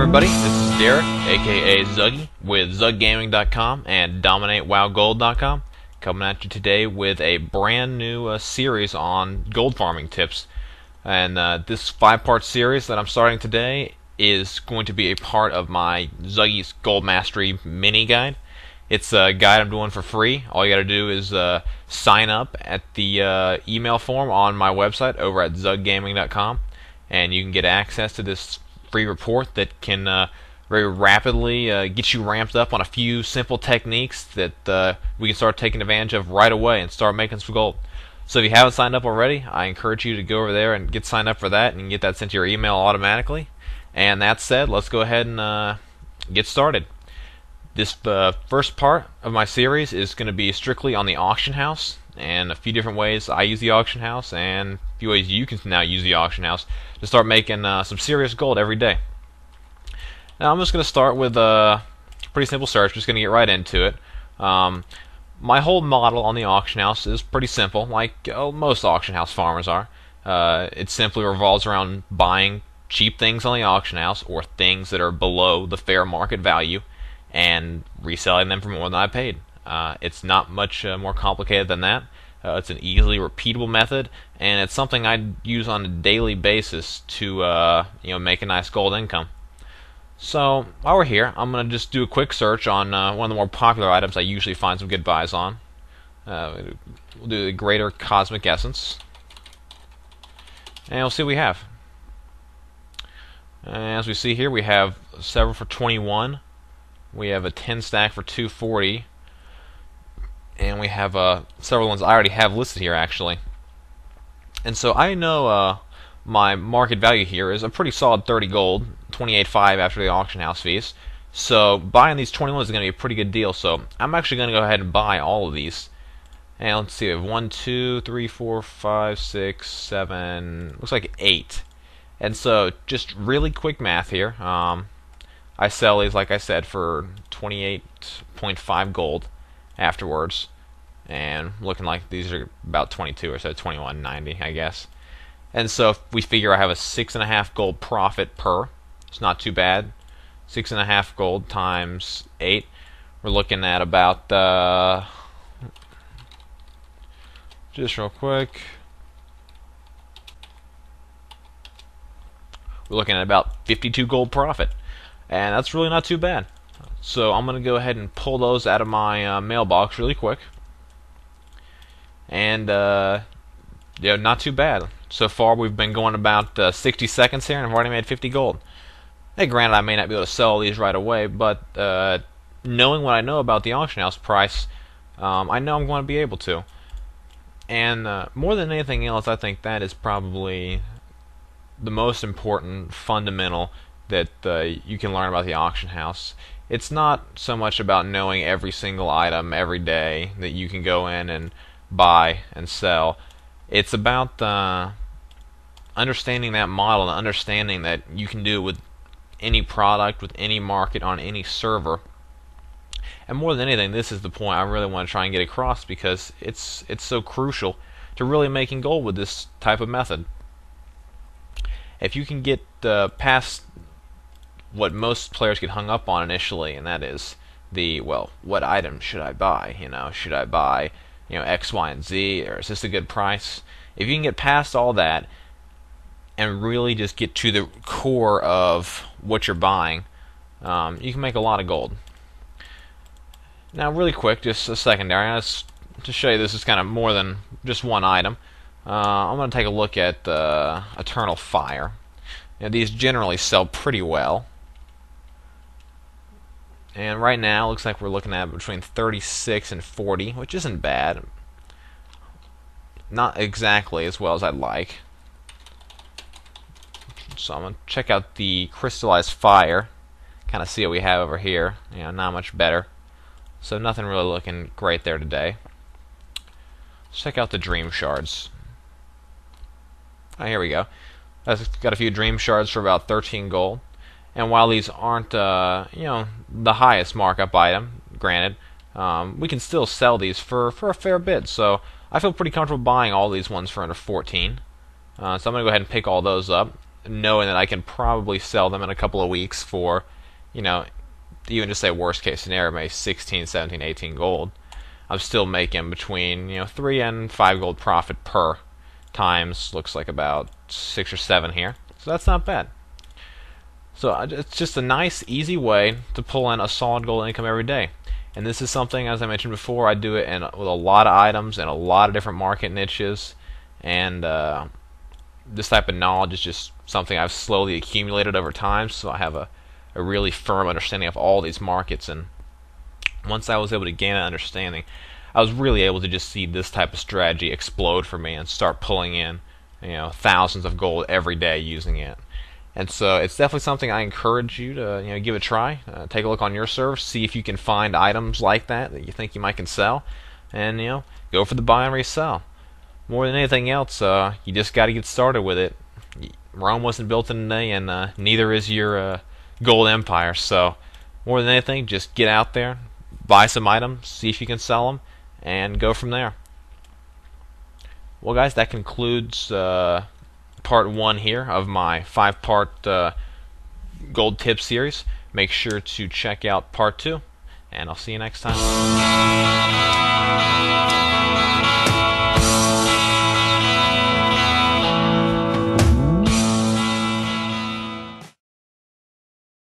everybody, this is Derek, aka Zuggy, with ZugGaming.com and DominateWowGold.com, coming at you today with a brand new series on gold farming tips. And this 5-part series that I'm starting today is going to be a part of my Zuggy's Gold Mastery mini guide. It's a guide I'm doing for free. All you gotta do is sign up at the email form on my website over at ZugGaming.com, and you can get access to this free report that can very rapidly get you ramped up on a few simple techniques that we can start taking advantage of right away and start making some gold. So if you haven't signed up already, I encourage you to go over there and get signed up for that and get that sent to your email automatically. And that said, let's go ahead and get started. This first part of my series is going to be strictly on the auction house and a few different ways I use the auction house and a few ways you can now use the auction house to start making some serious gold every day. Now I'm just going to start with a pretty simple search. Just going to get right into it. My whole model on the auction house is pretty simple, like most auction house farmers are. It simply revolves around buying cheap things on the auction house or things that are below the fair market value and reselling them for more than I paid. It's not much more complicated than that. It's an easily repeatable method, and it's something I use on a daily basis to make a nice gold income. So while we're here, I'm going to just do a quick search on one of the more popular items I usually find some good buys on. We'll do the Greater Cosmic Essence, and we'll see what we have. And as we see here, we have several for 21. We have a 10 stack for 240, and we have several ones I already have listed here actually. And so I know my market value here is a pretty solid 30 gold, 28.5 after the auction house fees. So buying these 21 is going to be a pretty good deal. So I'm actually going to go ahead and buy all of these. And let's see, we have 1, 2, 3, 4, 5, 6, 7, looks like 8. And so just really quick math here. I sell these, like I said, for 28.5 gold afterwards, and looking like these are about 22 or so, 21.90, I guess. And so if we figure I have a 6.5 gold profit per, it's not too bad. 6.5 gold times 8, we're looking at about just real quick. We're looking at about 52 gold profit. And that's really not too bad. So I'm going to go ahead and pull those out of my mailbox really quick. And not too bad. So far we've been going about 60 seconds here, and I've already made 50 gold. Hey, granted, I may not be able to sell these right away, but knowing what I know about the auction house price, I know I'm going to be able to. And more than anything else, I think that is probably the most important fundamental that you can learn about the auction house. It's not so much about knowing every single item every day that you can go in and buy and sell. It's about understanding that model and understanding that you can do it with any product, with any market, on any server. And more than anything, this is the point I really want to try and get across, because it's so crucial to really making gold with this type of method. If you can get past what most players get hung up on initially, and that is what item should I buy? Should I buy X, Y, and Z, or is this a good price? If you can get past all that and really just get to the core of what you're buying, you can make a lot of gold. Now, really quick, just a secondary, to show you this is kind of more than just one item. I'm going to take a look at Eternal Fire. These generally sell pretty well. And right now, it looks like we're looking at between 36 and 40, which isn't bad. Not exactly as well as I'd like. So I'm going to check out the Crystallized Fire, kind of see what we have over here. Not much better. So nothing really looking great there today. Let's check out the Dream Shards. Oh, here we go. I've got a few Dream Shards for about 13 gold. And while these aren't, the highest markup item, granted, we can still sell these for a fair bit. So I feel pretty comfortable buying all these ones for under 14. So I'm going to go ahead and pick all those up. knowing that I can probably sell them in a couple of weeks for, you know, even just say worst case scenario, maybe 16, 17, 18 gold. I'm still making between 3 and 5 gold profit per times. Looks like about 6 or 7 here, so that's not bad. So it's just a nice, easy way to pull in a solid gold income every day. And this is something, as I mentioned before, I do it with a lot of items and a lot of different market niches. And this type of knowledge is just something I've slowly accumulated over time, so I have a really firm understanding of all these markets. And once I was able to gain that understanding, I was really able to just see this type of strategy explode for me and start pulling in thousands of gold every day using it. And so it's definitely something I encourage you to give a try. Take a look on your server, see if you can find items like that you think you might can sell, and go for the buy and resell. More than anything else, you just got to get started with it. Rome wasn't built in a day, and neither is your gold empire. So more than anything, just get out there, buy some items, see if you can sell them, and go from there. Well, guys, that concludes part 1 here of my 5-part gold tip series. Make sure to check out part 2, and I'll see you next time.